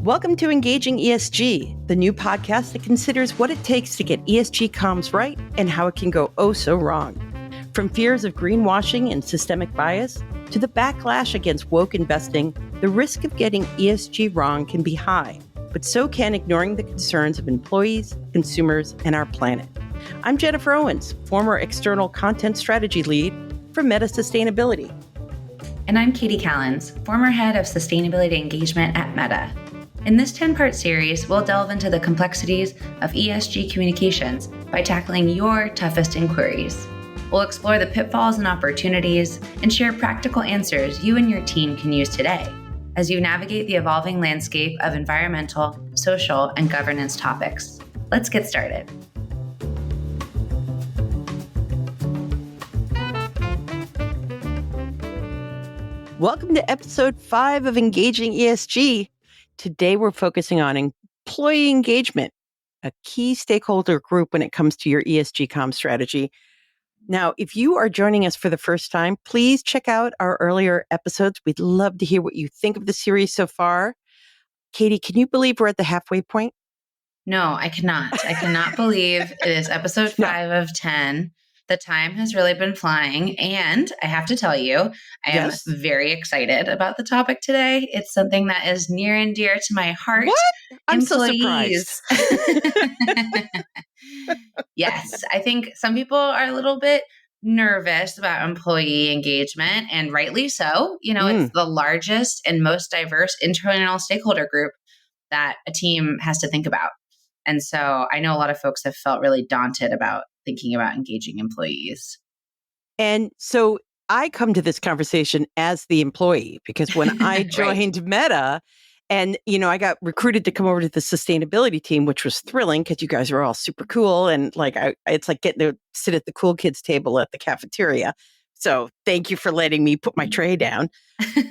Welcome to Engaging ESG, the new podcast that considers what it takes to get ESG comms right and how it can go oh so wrong. From fears of greenwashing and systemic bias to the backlash against woke investing, the risk of getting ESG wrong can be high, but so can ignoring the concerns of employees, consumers, and our planet. I'm Jennifer Owens, former external content strategy lead for Meta Sustainability. And I'm Katie Callens, former head of sustainability engagement at Meta. In this 10-part series, we'll delve into the complexities of ESG communications by tackling your toughest inquiries. We'll explore the pitfalls and opportunities and share practical answers you and your team can use today as you navigate the evolving landscape of environmental, social, and governance topics. Let's get started. Welcome to episode 5 of Engaging ESG. Today, we're focusing on employee engagement, a key stakeholder group when it comes to your ESG comm strategy. Now, if you are joining us for the first time, please check out our earlier episodes. We'd love to hear what you think of the series so far. Katie, can you believe we're at the halfway point? No, I cannot. I cannot believe it is episode 5 of 10. The time has really been flying, and I have to tell you, I am very excited about the topic today. It's something that is near and dear to my heart. What? I'm employees. So surprised. Yes, I think some people are a little bit nervous about employee engagement, and rightly so. You know, it's the largest and most diverse internal stakeholder group that a team has to think about. And so I know a lot of folks have felt really daunted about thinking about engaging employees. And so I come to this conversation as the employee because when I joined Meta and, you know, I got recruited to come over to the sustainability team, which was thrilling because you guys are all super cool. And like, it's like getting to sit at the cool kids table at the cafeteria. So thank you for letting me put my tray down.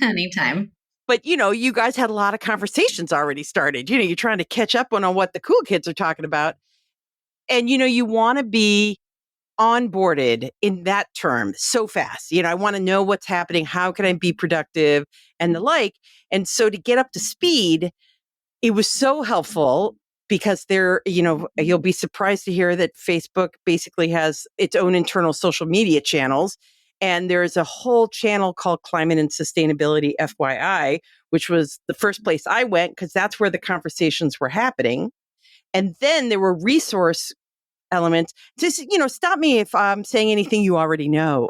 Anytime. But, you know, you guys had a lot of conversations already started. You know, you're trying to catch up on what the cool kids are talking about. And, you know, you want to be onboarded in that term so fast. You know, I want to know what's happening. How can I be productive and the like? And so to get up to speed, it was so helpful because there, you know, you'll be surprised to hear that Facebook basically has its own internal social media channels. And there's a whole channel called Climate and Sustainability FYI, which was the first place I went because that's where the conversations were happening. And then there were resource elements. Just, you know, stop me if I'm saying anything you already know.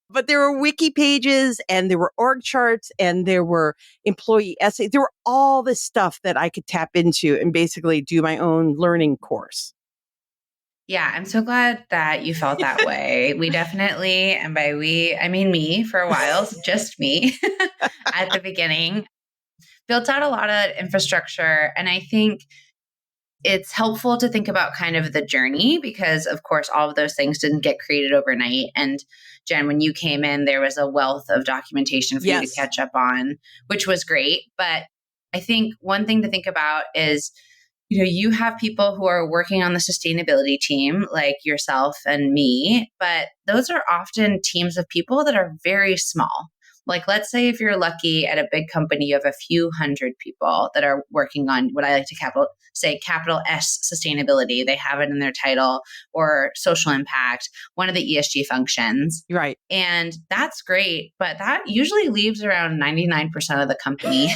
But there were wiki pages and there were org charts and there were employee essays. There were all this stuff that I could tap into and basically do my own learning course. Yeah, I'm so glad that you felt that way. We definitely, and by we, I mean me for a while, just me at the beginning, built out a lot of infrastructure. And I think it's helpful to think about kind of the journey because, of course, all of those things didn't get created overnight. And Jen, when you came in, there was a wealth of documentation for you to catch up on, which was great. But I think one thing to think about is, you know, you have people who are working on the sustainability team like yourself and me, but those are often teams of people that are very small. Like, let's say if you're lucky at a big company, you have a few hundred people that are working on what I like to capital S sustainability. They have it in their title, or social impact, one of the ESG functions. Right. And that's great, but that usually leaves around 99% of the company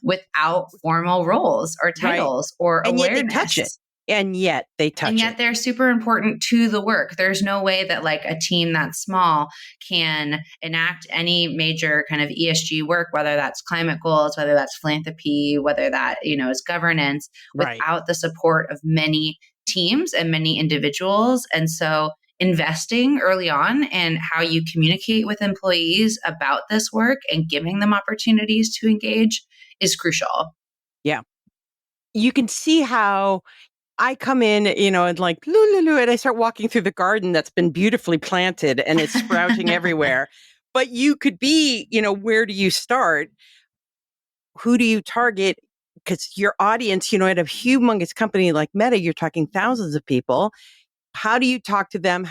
without formal roles or titles or and awareness. Yet they touch it. And yet they touch it. And yet they're super important to the work. There's no way that like a team that small can enact any major kind of ESG work, whether that's climate goals, whether that's philanthropy, whether that, you know, is governance, without the support of many teams and many individuals. And so investing early on in how you communicate with employees about this work and giving them opportunities to engage is crucial. Yeah. You can see how I come in, you know, and like, loo, and I start walking through the garden that's been beautifully planted and it's sprouting everywhere. But you could be, you know, where do you start? Who do you target? Because your audience, you know, at a humongous company like Meta, you're talking thousands of people. How do you talk to them?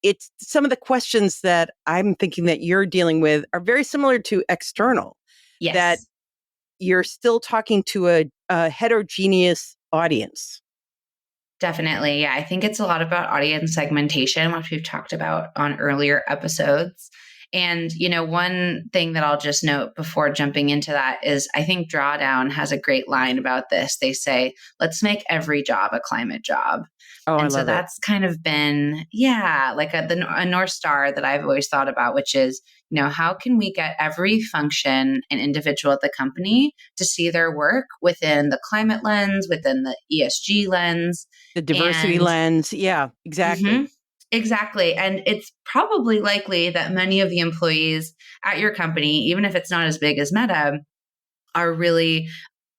It's some of the questions that I'm thinking that you're dealing with are very similar to external. Yes. That you're still talking to a heterogeneous audience. Definitely. Yeah. I think it's a lot about audience segmentation, which we've talked about on earlier episodes. And, one thing that I'll just note before jumping into that is I think Drawdown has a great line about this. They say, let's make every job a climate job. Oh, I And so love it. that's kind of been, like a North Star that I've always thought about, which is, how can we get every function and individual at the company to see their work within the climate lens, within the ESG lens, The diversity and lens. Yeah, exactly. exactly. And it's probably likely that many of the employees at your company, even if it's not as big as Meta, are really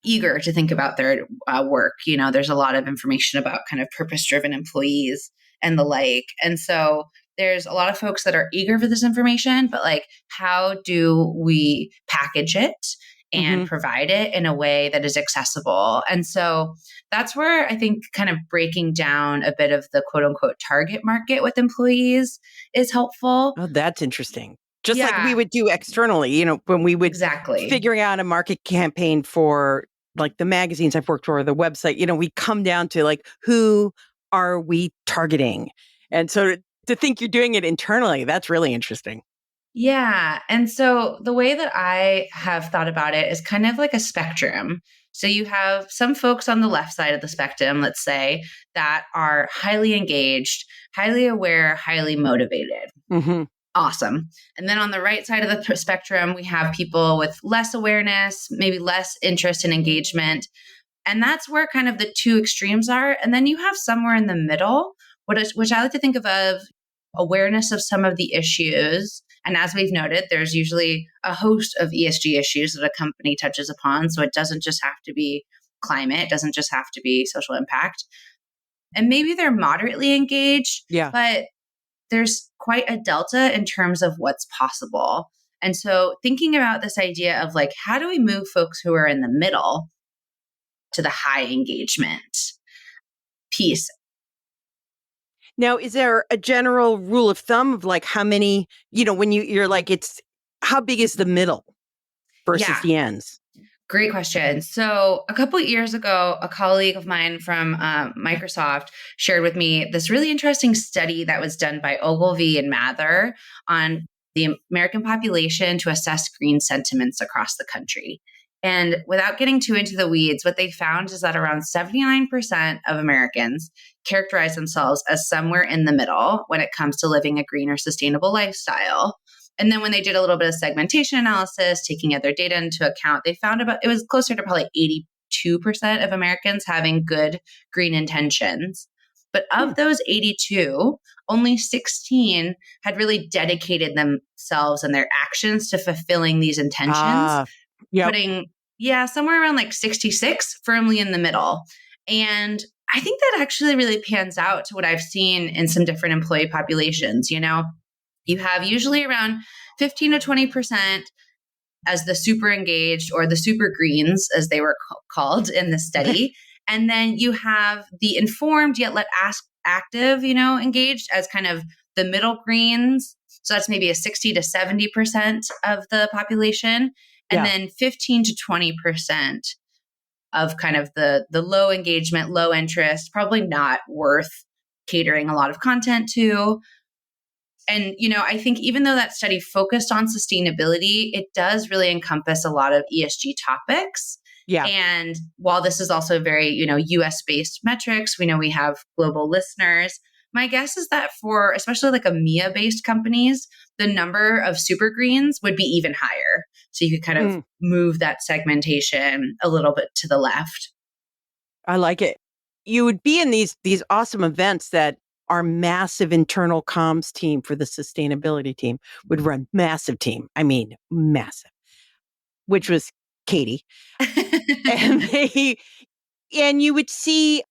eager to think about their work. There's a lot of information about kind of purpose-driven employees and the like. And so there's a lot of folks that are eager for this information, but like, how do we package it and provide it in a way that is accessible? And so that's where I think kind of breaking down a bit of the quote unquote target market with employees is helpful. Oh, that's interesting. Just like we Yeah, would do externally, when we would exactly. figuring out a market campaign for like the magazines I've worked for, or the website, we come down to like, who are we targeting? And so to think you're doing it internally, that's really interesting. Yeah. And so the way that I have thought about it is kind of like a spectrum. So you have some folks on the left side of the spectrum, let's say, that are highly engaged, highly aware, highly motivated. Awesome. And then on the right side of the spectrum, we have people with less awareness, maybe less interest and engagement. And that's where kind of the two extremes are. And then you have somewhere in the middle, which I like to think of awareness of some of the issues. And as we've noted, there's usually a host of ESG issues that a company touches upon. So it doesn't just have to be climate, it doesn't just have to be social impact. And maybe they're moderately engaged, Yeah. but there's quite a delta in terms of what's possible. And so thinking about this idea of like, how do we move folks who are in the middle to the high engagement piece? Now, is there a general rule of thumb of like how many, when you're like, it's how big is the middle versus Yeah. the ends? Great question. So, a couple of years ago, a colleague of mine from Microsoft shared with me this really interesting study that was done by Ogilvy and Mather on the American population to assess green sentiments across the country. And without getting too into the weeds, what they found is that around 79% of Americans characterize themselves as somewhere in the middle when it comes to living a green or sustainable lifestyle. And then when they did a little bit of segmentation analysis, taking other data into account, they found it was closer to probably 82% of Americans having good green intentions. But of those 82, only 16 had really dedicated themselves and their actions to fulfilling these intentions, Yep. putting, somewhere around like 66 firmly in the middle. And I think that actually really pans out to what I've seen in some different employee populations. You have usually around 15 to 20% as the super engaged or the super greens, as they were called in the study. And then you have the informed yet active, engaged as kind of the middle greens. So that's maybe a 60 to 70% of the population. And then 15 to 20% of kind of the low engagement, low interest, probably not worth catering a lot of content to. And, I think even though that study focused on sustainability, it does really encompass a lot of ESG topics. Yeah. And while this is also very, US based metrics, we know we have global listeners. My guess is that for especially like EMEA based companies, the number of super greens would be even higher. So you could kind of move that segmentation a little bit to the left. I like it. You would be in these awesome events that our massive internal comms team for the sustainability team would run. Massive team. I mean, massive, which was Katie. And you would see,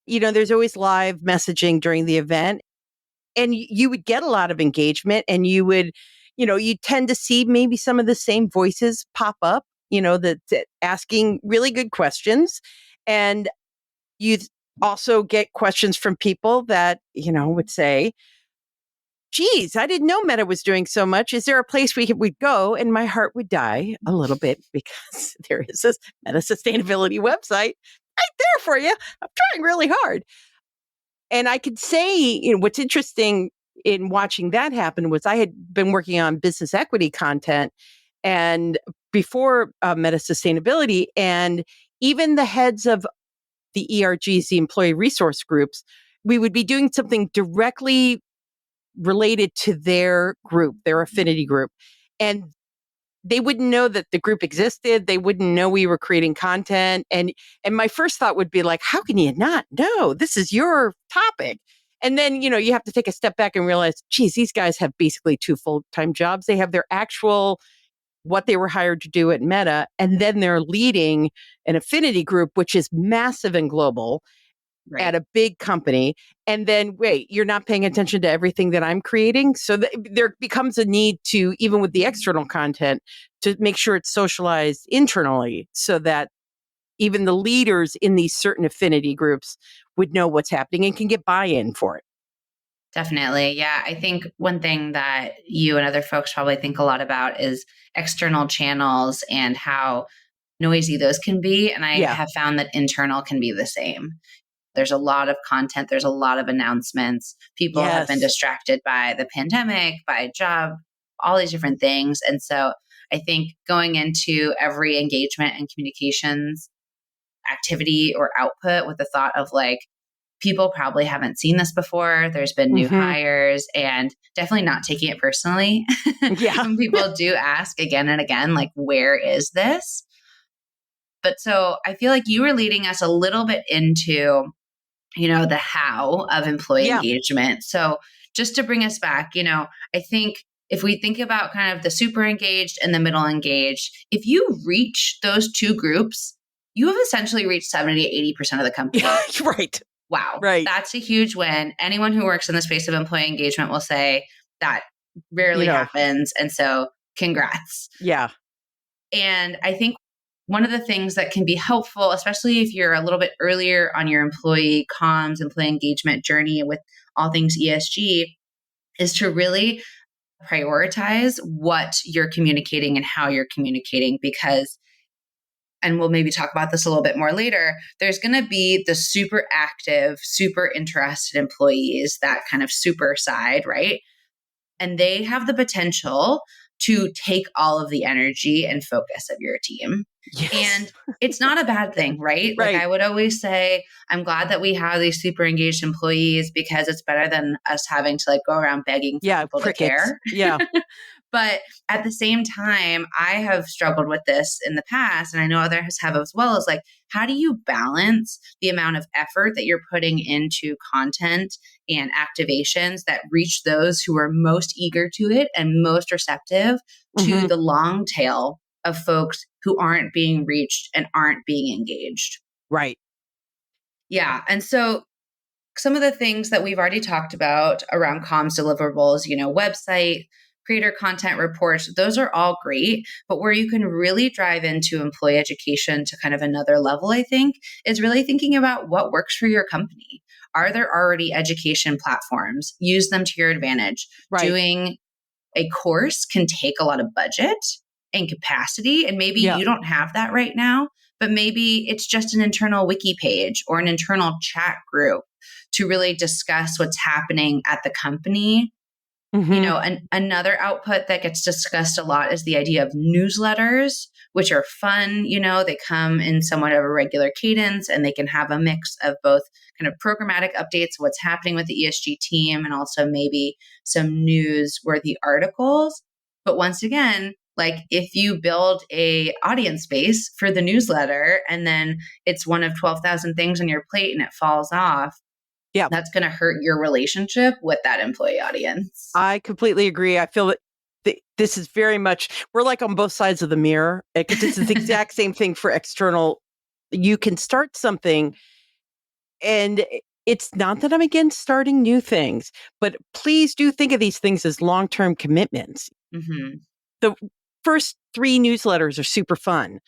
there's always live messaging during the event, and you would get a lot of engagement, and you would, you tend to see maybe some of the same voices pop up, that asking really good questions. And you also get questions from people that, would say, geez, I didn't know Meta was doing so much. Is there a place we'd go? And my heart would die a little bit because there is this Meta sustainability website right there for you. I'm trying really hard. And I could say, what's interesting in watching that happen was I had been working on business equity content and before Meta sustainability, and even the heads of the ERGs, the employee resource groups, we would be doing something directly related to their group, their affinity group. And they wouldn't know that the group existed. They wouldn't know we were creating content. And my first thought would be like, how can you not know? This is your topic. And then, you have to take a step back and realize, geez, these guys have basically 2 full-time jobs. They have their actual, what they were hired to do at Meta, and then they're leading an affinity group, which is massive and global. Right. At a big company. And then, wait, you're not paying attention to everything that I'm creating. So there becomes a need to, even with the external content, to make sure it's socialized internally so that even the leaders in these certain affinity groups would know what's happening and can get buy-in for it. Definitely. Yeah. I think one thing that you and other folks probably think a lot about is external channels and how noisy those can be. And I have found that internal can be the same. There's a lot of content. There's a lot of announcements. People have been distracted by the pandemic, by job, all these different things. And so I think going into every engagement and communications activity or output with the thought of like, people probably haven't seen this before. There's been new hires, and definitely not taking it personally. When people do ask again and again, like, where is this? But so I feel like you were leading us a little bit into the how of employee engagement. So just to bring us back, I think if we think about kind of the super engaged and the middle engaged, if you reach those two groups, you have essentially reached 70 to 80% of the company. Right. Wow. Right. That's a huge win. Anyone who works in the space of employee engagement will say that rarely happens. And so congrats. Yeah. And I think one of the things that can be helpful, especially if you're a little bit earlier on your employee comms, employee engagement journey with all things ESG, is to really prioritize what you're communicating and how you're communicating, because, and we'll maybe talk about this a little bit more later, there's going to be the super active, super interested employees, that kind of super side, right? And they have the potential to take all of the energy and focus of your team. Yes. And it's not a bad thing, right? Like I would always say, I'm glad that we have these super engaged employees because it's better than us having to like go around begging for people to care. Yeah. But at the same time, I have struggled with this in the past, and I know others have as well, is like, how do you balance the amount of effort that you're putting into content and activations that reach those who are most eager to it and most receptive to the long tail of folks who aren't being reached and aren't being engaged? Right. Yeah. And so some of the things that we've already talked about around comms deliverables, website, creator content reports, those are all great. But where you can really drive into employee education to kind of another level, I think, is really thinking about what works for your company. Are there already education platforms? Use them to your advantage. Right. Doing a course can take a lot of budget and capacity, and maybe you don't have that right now, but maybe it's just an internal wiki page or an internal chat group to really discuss what's happening at the company. Another output that gets discussed a lot is the idea of newsletters, which are fun. They come in somewhat of a regular cadence, and they can have a mix of both kind of programmatic updates, what's happening with the ESG team, and also maybe some newsworthy articles. But once again, like if you build a audience base for the newsletter and then it's one of 12,000 things on your plate and it falls off, that's going to hurt your relationship with that employee audience. I completely agree. I feel that this is very much, we're like on both sides of the mirror. Because it's the exact same thing for external. You can start something, and it's not that I'm against starting new things, but please do think of these things as long-term commitments. The first 3 newsletters are super fun.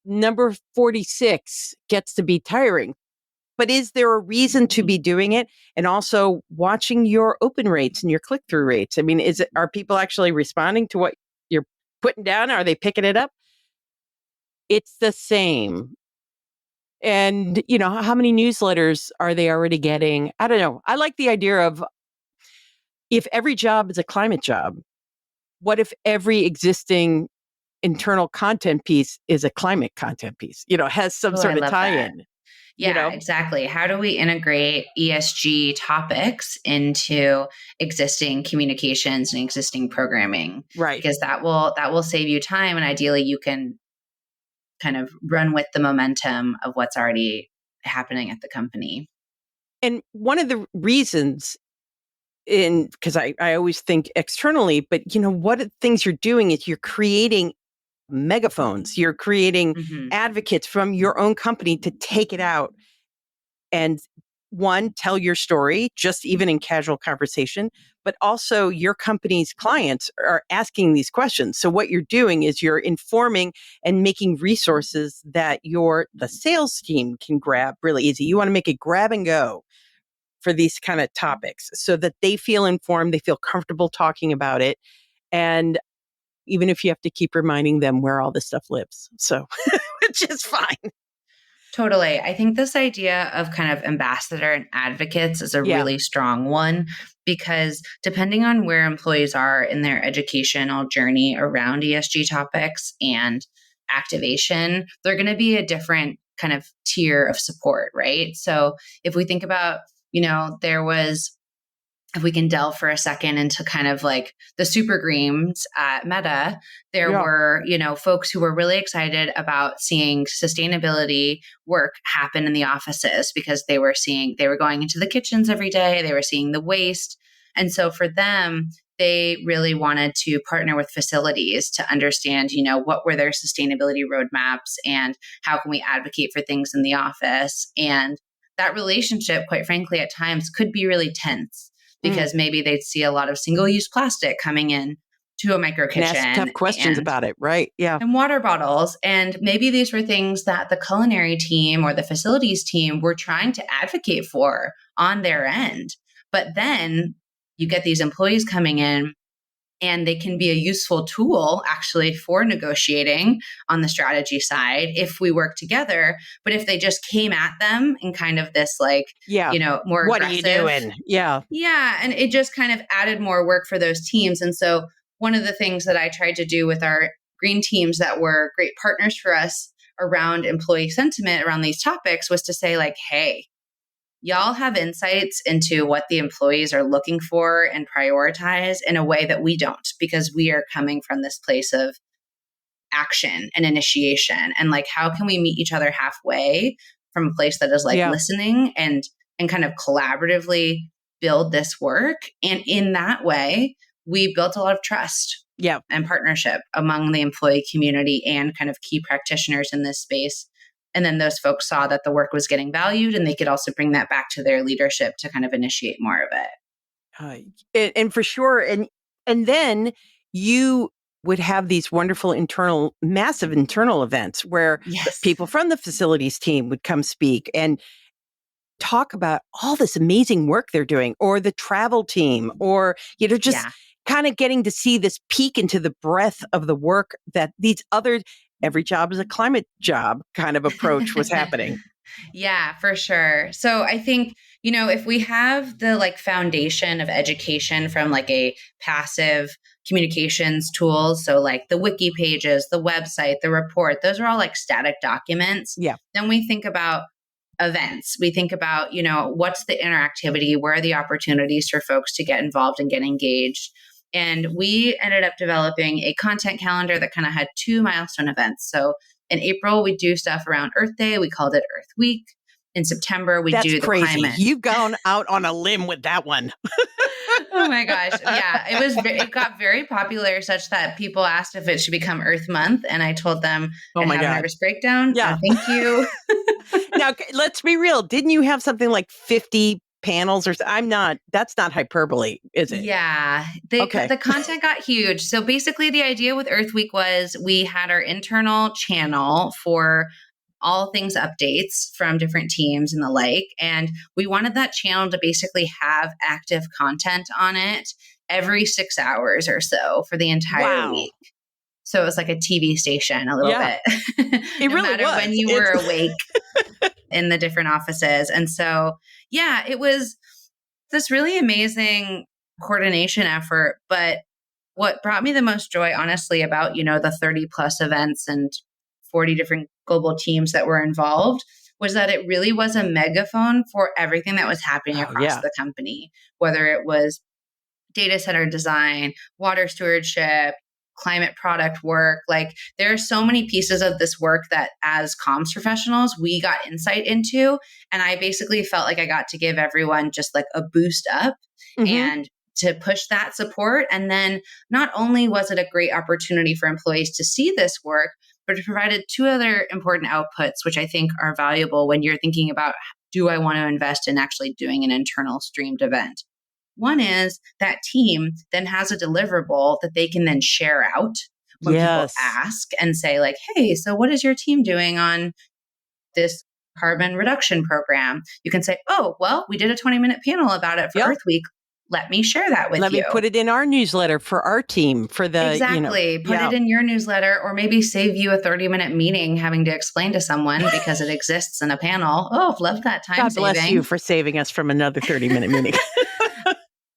Number 46 gets to be tiring. But is there a reason to be doing it? And also watching your open rates and your click-through rates. I mean, are people actually responding to what you're putting down? Are they picking it up? It's the same. And, how many newsletters are they already getting? I don't know. I like the idea of if every job is a climate job, what if every existing internal content piece is a climate content piece, has some Oh, I sort of love that. tie-in, Yeah, exactly. How do we integrate ESG topics into existing communications and existing programming? Right. Because that will save you time, and ideally you can kind of run with the momentum of what's already happening at the company. And one of the reasons because I always think externally, but what are the things you're doing is you're creating megaphones, you're creating Hmm. advocates from your own company to take it out and one, tell your story, just even in casual conversation, but also your company's clients are asking these questions. So what you're doing is you're informing and making resources that the sales team can grab really easy. You want to make it grab and go for these kind of topics so that they feel informed, they feel comfortable talking about it. And even if you have to keep reminding them where all this stuff lives. So, which is fine. Totally. I think this idea of kind of ambassador and advocates is a Yeah. really strong one, because depending on where employees are in their educational journey around ESG topics and activation, they're going to be a different kind of tier of support, right? So if we think about, there was, if we can delve for a second into kind of like the super greens at Meta, there Yeah. were, folks who were really excited about seeing sustainability work happen in the offices, because they were going into the kitchens every day, they were seeing the waste. And so for them, they really wanted to partner with facilities to understand, what were their sustainability roadmaps and how can we advocate for things in the office. And that relationship, quite frankly, at times could be really tense, because maybe they'd see a lot of single-use plastic coming in to a micro And ask kitchen tough questions about it, right? Yeah. and water bottles. And maybe these were things that the culinary team or the facilities team were trying to advocate for on their end. But then you get these employees coming in, and they can be a useful tool actually for negotiating on the strategy side if we work together. But if they just came at them in kind of this Yeah. more What aggressive, are you doing? Yeah. yeah, and it just kind of added more work for those teams. And so one of the things that I tried to do with our green teams that were great partners for us around employee sentiment around these topics was to say, hey, y'all have insights into what the employees are looking for and prioritize in a way that we don't, because we are coming from this place of action and initiation. And how can we meet each other halfway from a place that is Yeah. listening and kind of collaboratively build this work. And in that way, we built a lot of trust and partnership among the employee community and kind of key practitioners in this space. And then those folks saw that the work was getting valued, and they could also bring that back to their leadership to kind of initiate more of it. And for sure. And then you would have these wonderful massive internal events where Yes. people from the facilities team would come speak and talk about all this amazing work they're doing, or the travel team, or, just kind of getting to see this peek into the breadth of the work that every job is a climate job kind of approach was happening. Yeah, for sure. So I think, if we have the foundation of education from a passive communications tools, so the wiki pages, the website, the report, those are all static documents. Yeah. Then we think about events. We think about, what's the interactivity? Where are the opportunities for folks to get involved and get engaged? And we ended up developing a content calendar that kind of had 2 milestone events. So in April, we do stuff around Earth Day. We called it Earth Week. In September, we do the crazy. climate. You've gone out on a limb with that one. Oh my gosh. Yeah. It got very popular, such that people asked if it should become Earth Month. And I told them I'd have a nervous breakdown. Yeah. Thank you. Now, let's be real. Didn't you have something like 50 panels or that's not hyperbole, is it? Yeah. The content got huge. So basically the idea with Earth Week was we had our internal channel for all things updates from different teams and the like. And we wanted that channel to basically have active content on it every 6 hours or so for the entire Wow. week. So it was like a TV station a little bit. It no really matter was. when you were awake in the different offices. And so, yeah, it was this really amazing coordination effort. But what brought me the most joy, honestly, about, the 30 plus events and 40 different global teams that were involved was that it really was a megaphone for everything that was happening across the company, whether it was data center design, water stewardship, climate product work. Like there are so many pieces of this work that as comms professionals, we got insight into. And I basically felt like I got to give everyone just like a boost up and to push that support. And then not only was it a great opportunity for employees to see this work, but it provided two other important outputs, which I think are valuable when you're thinking about, do I want to invest in actually doing an internal streamed event? One is that team then has a deliverable that they can then share out when people ask and say like, hey, so what is your team doing on this carbon reduction program? You can say, oh, well, we did a 20-minute panel about it for Earth Week. Let me share that with you. Let me put it in our newsletter for our team for the, Exactly. Put it in your newsletter or maybe save you a 30-minute meeting having to explain to someone because it exists in a panel. Oh, love that time God bless saving. you for saving us from another 30-minute meeting.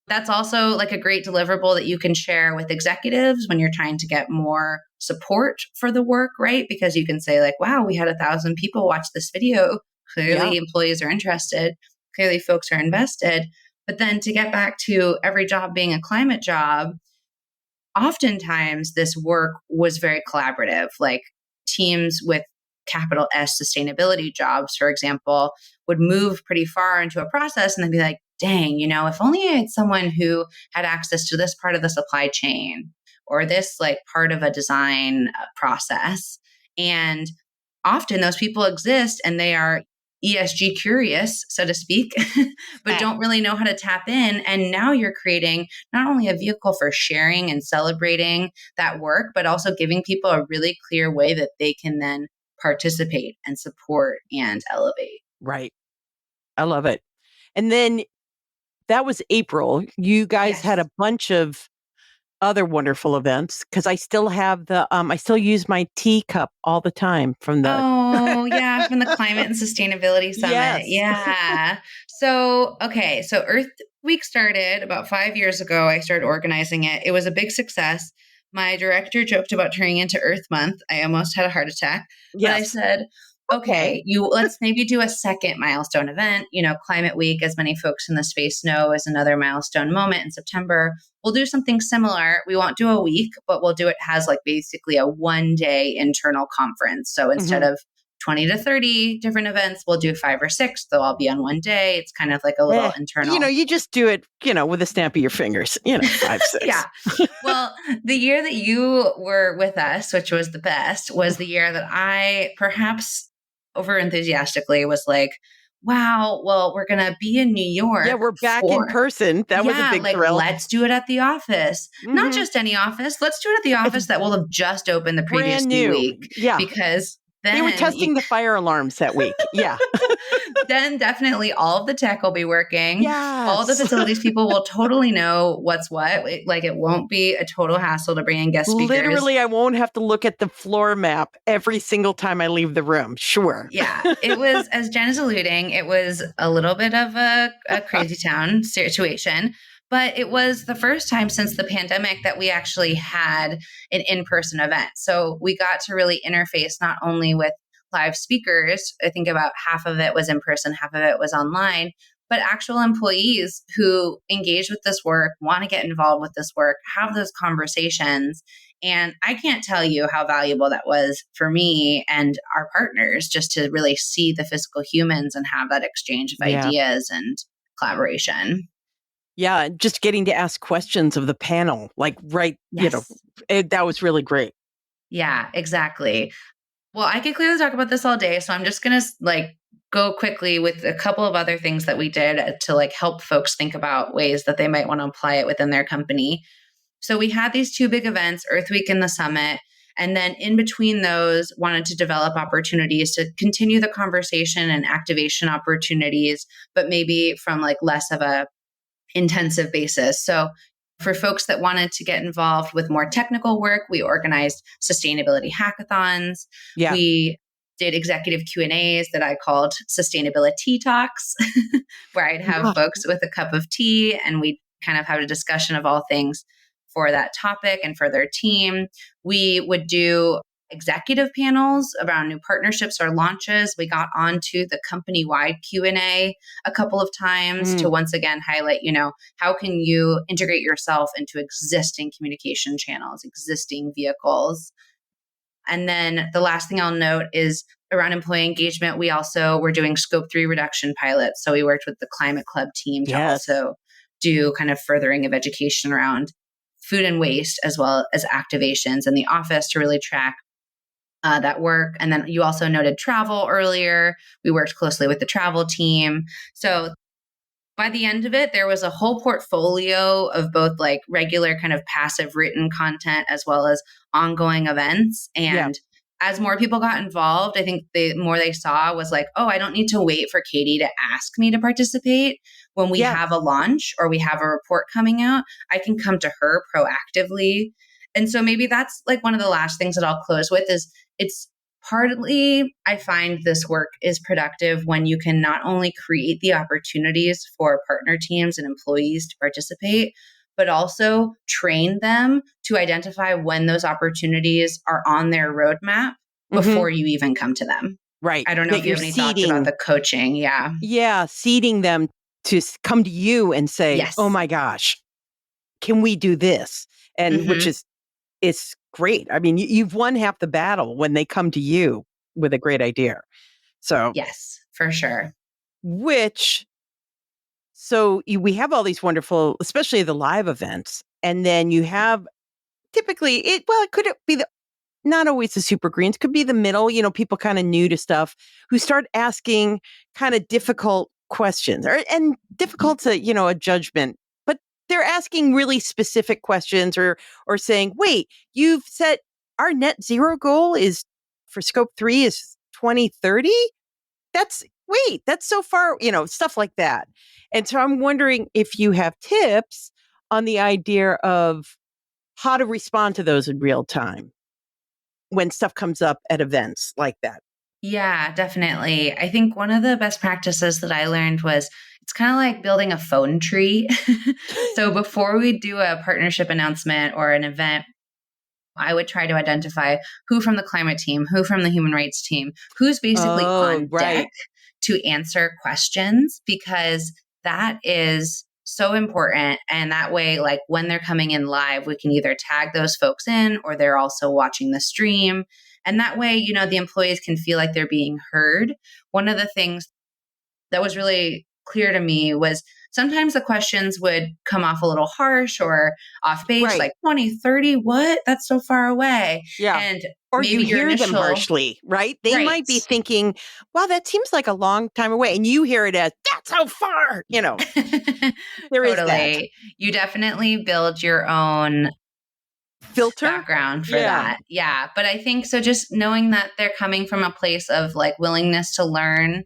That's also like a great deliverable that you can share with executives when you're trying to get more support for the work, right? Because you can say like, wow, we had 1,000 people watch this video. Clearly employees are interested. Clearly folks are invested. But then to get back to every job being a climate job, oftentimes this work was very collaborative. Like teams with capital S sustainability jobs, for example, would move pretty far into a process and then be like, dang, if only I had someone who had access to this part of the supply chain or this like part of a design process. And often those people exist and they are ESG curious, so to speak, but don't really know how to tap in. And now you're creating not only a vehicle for sharing and celebrating that work, but also giving people a really clear way that they can then participate and support and elevate. Right. I love it. And then that was April. You guys had a bunch of other wonderful events because I still have I still use my teacup all the time from the. Oh, yeah. From the Climate and Sustainability Summit. Yeah. So Earth Week started about 5 years ago. I started organizing it. It was a big success. My director joked about turning into Earth Month. I almost had a heart attack. But I said, okay, let's maybe do a second milestone event. Climate Week, as many folks in the space know, is another milestone moment in September. We'll do something similar. We won't do a week, but we'll do it as like basically a 1-day internal conference. So instead of 20 to 30 different events, we'll do 5 or 6. They'll all be on one day. It's kind of like a little internal. You just do it, with a snap of your fingers, 5, 6. Yeah. Well, the year that you were with us, which was the best, was the year that I perhaps over enthusiastically was like, wow, well, we're going to be in New York. Yeah, we're back in person. That was a big thrill. Let's do it at the office. Not just any office. Let's do it at the office that will have just opened the previous week. Yeah. Because then they were testing the fire alarms that week. Yeah. Then definitely all of the tech will be working. Yes. All the facilities people will totally know what's what. It won't be a total hassle to bring in guest speakers. Literally, I won't have to look at the floor map every single time I leave the room. Sure. Yeah. It was, as Jen is alluding, it was a little bit of a crazy town situation. But it was the first time since the pandemic that we actually had an in-person event. So we got to really interface not only with live speakers, I think about half of it was in person, half of it was online, but actual employees who engage with this work, want to get involved with this work, have those conversations. And I can't tell you how valuable that was for me and our partners just to really see the physical humans and have that exchange of ideas and collaboration. Yeah, just getting to ask questions of the panel, that was really great. Yeah, exactly. Well, I could clearly talk about this all day, so I'm just going to go quickly with a couple of other things that we did to help folks think about ways that they might want to apply it within their company. So we had these 2 big events, Earth Week and the Summit. And then in between those, wanted to develop opportunities to continue the conversation and activation opportunities, but maybe from like less of a intensive basis. So for folks that wanted to get involved with more technical work, we organized sustainability hackathons. Yeah. We did executive Q&As that I called sustainability talks, where I'd have folks with a cup of tea and we'd kind of have a discussion of all things for that topic and for their team. We would do executive panels around new partnerships or launches. We got onto the company-wide Q&A a couple of times to once again highlight, how can you integrate yourself into existing communication channels, existing vehicles. And then the last thing I'll note is around employee engagement. We also were doing scope 3 reduction pilots. So we worked with the Climate Club team to also do kind of furthering of education around food and waste, as well as activations in the office to really track that work. And then you also noted travel earlier. We worked closely with the travel team. So by the end of it, there was a whole portfolio of both like regular kind of passive written content as well as ongoing events. And as more people got involved, I think the more they saw was like, oh, I don't need to wait for Katie to ask me to participate. When we have a launch or we have a report coming out, I can come to her proactively. And so maybe that's like one of the last things that I'll close with is it's partly, I find this work is productive when you can not only create the opportunities for partner teams and employees to participate, but also train them to identify when those opportunities are on their roadmap before you even come to them. Right. I don't know if you have any thoughts about the coaching. Yeah. Yeah. Seeding them to come to you and say, oh my gosh, can we do this? And which is, it's great. I mean, you've won half the battle when they come to you with a great idea. So, yes, for sure. We have all these wonderful, especially the live events. And then you have typically it could be not always the super greens, could be the middle, people kind of new to stuff who start asking kind of difficult questions and difficult to, a judgment. They're asking really specific questions or saying, wait, you've said our net zero goal is for scope 3 is 2030. That's so far, stuff like that. And so I'm wondering if you have tips on the idea of how to respond to those in real time when stuff comes up at events like that. Yeah, definitely. I think one of the best practices that I learned was it's kind of like building a phone tree. So before we do a partnership announcement or an event, I would try to identify who from the climate team, who from the human rights team, who's basically on deck to answer questions, because that is so important. And that way, like when they're coming in live, we can either tag those folks in or they're also watching the stream. And that way, the employees can feel like they're being heard. One of the things that was really clear to me was sometimes the questions would come off a little harsh or off base, like 2030, what? That's so far away. Yeah. And or you hear them harshly, right? They might be thinking, wow, that seems like a long time away. And you hear it as, that's how far, There is that. You definitely build your own filter background for that. Yeah. But I think so just knowing that they're coming from a place of like willingness to learn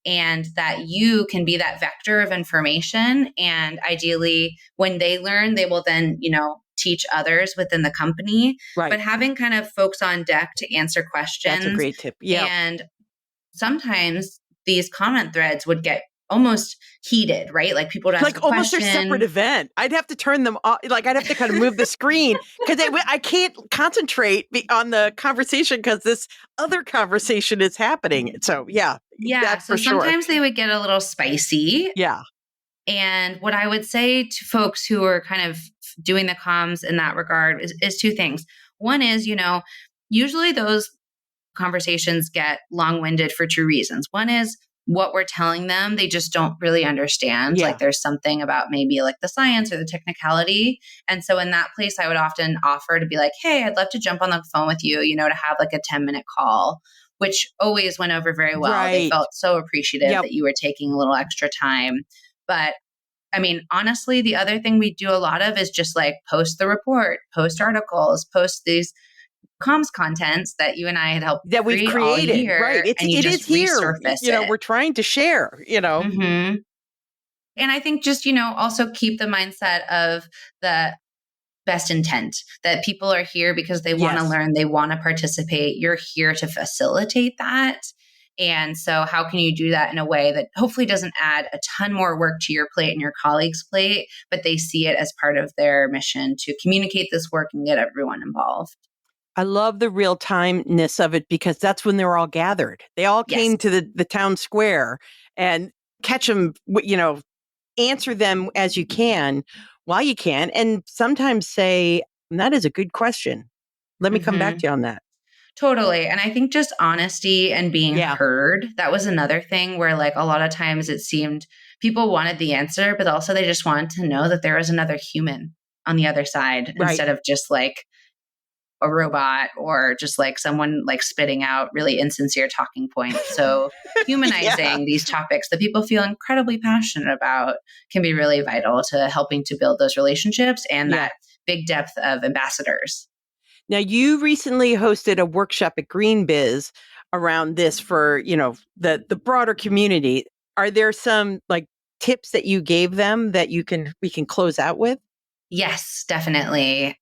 and that you can be that vector of information. And ideally, when they learn, they will then, teach others within the company. Right. But having kind of folks on deck to answer questions. That's a great tip. Yeah. And sometimes these comment threads would get almost heated, right? Like people would ask like almost a separate event. I'd have to turn them off. Like I'd have to kind of move the screen because I can't concentrate on the conversation because this other conversation is happening. So yeah. So sometimes they would get a little spicy. Yeah. And what I would say to folks who are kind of doing the comms in that regard is two things. One is, usually those conversations get long-winded for two reasons. One is what we're telling them, they just don't really understand. Yeah. Like there's something about maybe like the science or the technicality. And so in that place, I would often offer to be like, hey, I'd love to jump on the phone with you, to have like a 10-minute call, which always went over very well. Right. They felt so appreciative that you were taking a little extra time. But I mean, honestly, the other thing we do a lot of is just like post the report, post articles, post these comms contents that you and I had helped that we've create all created. year, Right. and you It just is here. resurface it. We're trying to share, Mm-hmm. And I think just, also keep the mindset of the best intent, that people are here because they want to Yes. learn, they want to participate. You're here to facilitate that. And so how can you do that in a way that hopefully doesn't add a ton more work to your plate and your colleagues' plate, but they see it as part of their mission to communicate this work and get everyone involved? I love the real timeness of it because that's when they're all gathered. They all Yes. came to the town square, and catch them, answer them as you can while you can. And sometimes say, that is a good question. Let me come back Mm-hmm. to you on that. Totally. And I think just honesty and being Yeah. heard, that was another thing where like a lot of times it seemed people wanted the answer, but also they just wanted to know that there was another human on the other side Right. instead of just like a robot or just like someone like spitting out really insincere talking points. So humanizing these topics that people feel incredibly passionate about can be really vital to helping to build those relationships and that big depth of ambassadors. Now, you recently hosted a workshop at Green Biz around this for, the broader community. Are there some like tips that you gave them that we can close out with? Yes, definitely.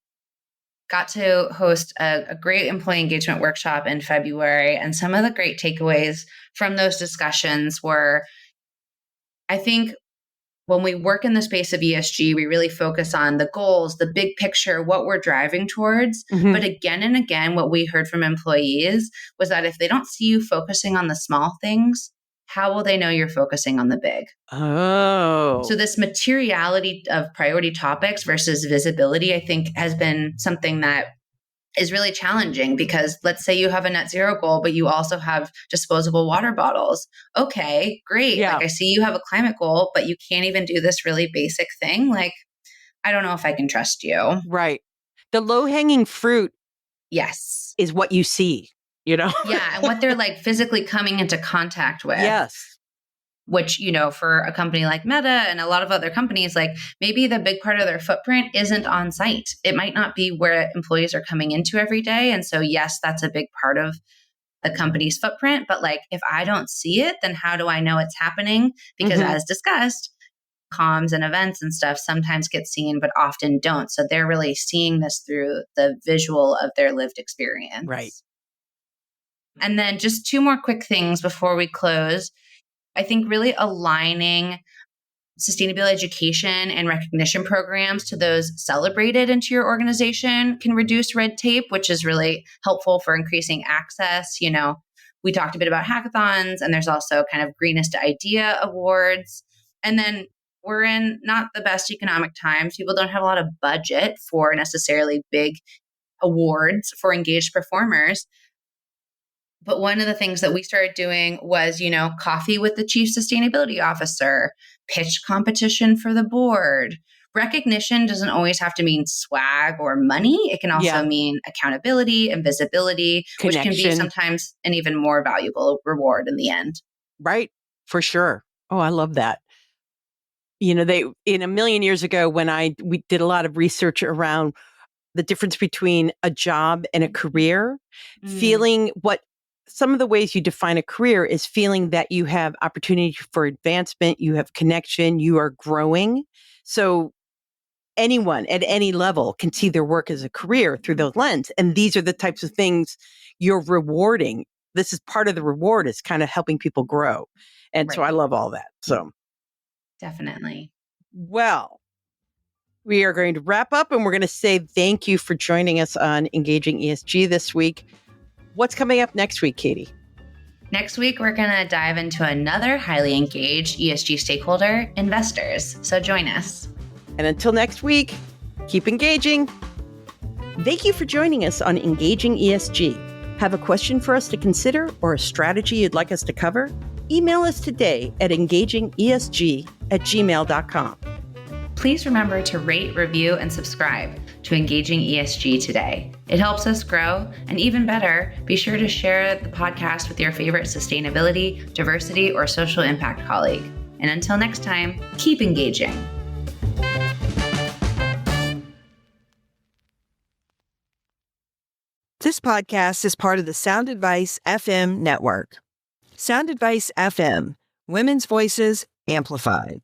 Got to host a great employee engagement workshop in February. And some of the great takeaways from those discussions were, I think when we work in the space of ESG, we really focus on the goals, the big picture, what we're driving towards. Mhm. But again and again, what we heard from employees was that if they don't see you focusing on the small things, how will they know you're focusing on the big? Oh. So this materiality of priority topics versus visibility, I think, has been something that is really challenging because let's say you have a net zero goal, but you also have disposable water bottles. Okay, great. Yeah. Like I see you have a climate goal, but you can't even do this really basic thing. Like, I don't know if I can trust you. Right. The low-hanging fruit Yes. is what you see, Yeah. And what they're like physically coming into contact with. Yes. Which, for a company like Meta and a lot of other companies, like maybe the big part of their footprint isn't on site. It might not be where employees are coming into every day. And so, yes, that's a big part of the company's footprint. But like, if I don't see it, then how do I know it's happening? Because as discussed, comms and events and stuff sometimes get seen, but often don't. So they're really seeing this through the visual of their lived experience. Right. And then just two more quick things before we close. I think really aligning sustainability education and recognition programs to those celebrated into your organization can reduce red tape, which is really helpful for increasing access. We talked a bit about hackathons, and there's also kind of greenest idea awards. And then we're in not the best economic times. People don't have a lot of budget for necessarily big awards for engaged performers. But one of the things that we started doing was, coffee with the chief sustainability officer, pitch competition for the board. Recognition doesn't always have to mean swag or money. It can also mean accountability and visibility, which can be sometimes an even more valuable reward in the end. Right. For sure. Oh, I love that. They, in a million years ago, when we did a lot of research around the difference between a job and a career, feeling some of the ways you define a career is feeling that you have opportunity for advancement, you have connection, you are growing. So anyone at any level can see their work as a career through those lens. And these are the types of things you're rewarding. This is part of the reward, is kind of helping people grow. And so I love all that. So definitely. Well, we are going to wrap up, and we're going to say thank you for joining us on Engaging ESG this week. What's coming up next week, Katie? Next week, we're going to dive into another highly engaged ESG stakeholder, investors. So join us. And until next week, keep engaging. Thank you for joining us on Engaging ESG. Have a question for us to consider or a strategy you'd like us to cover? Email us today at engagingesg@gmail.com. Please remember to rate, review, and subscribe to Engaging ESG today. It helps us grow, and even better, be sure to share the podcast with your favorite sustainability, diversity, or social impact colleague. And until next time, keep engaging. This podcast is part of the Sound Advice FM network. Sound Advice FM, women's voices amplified.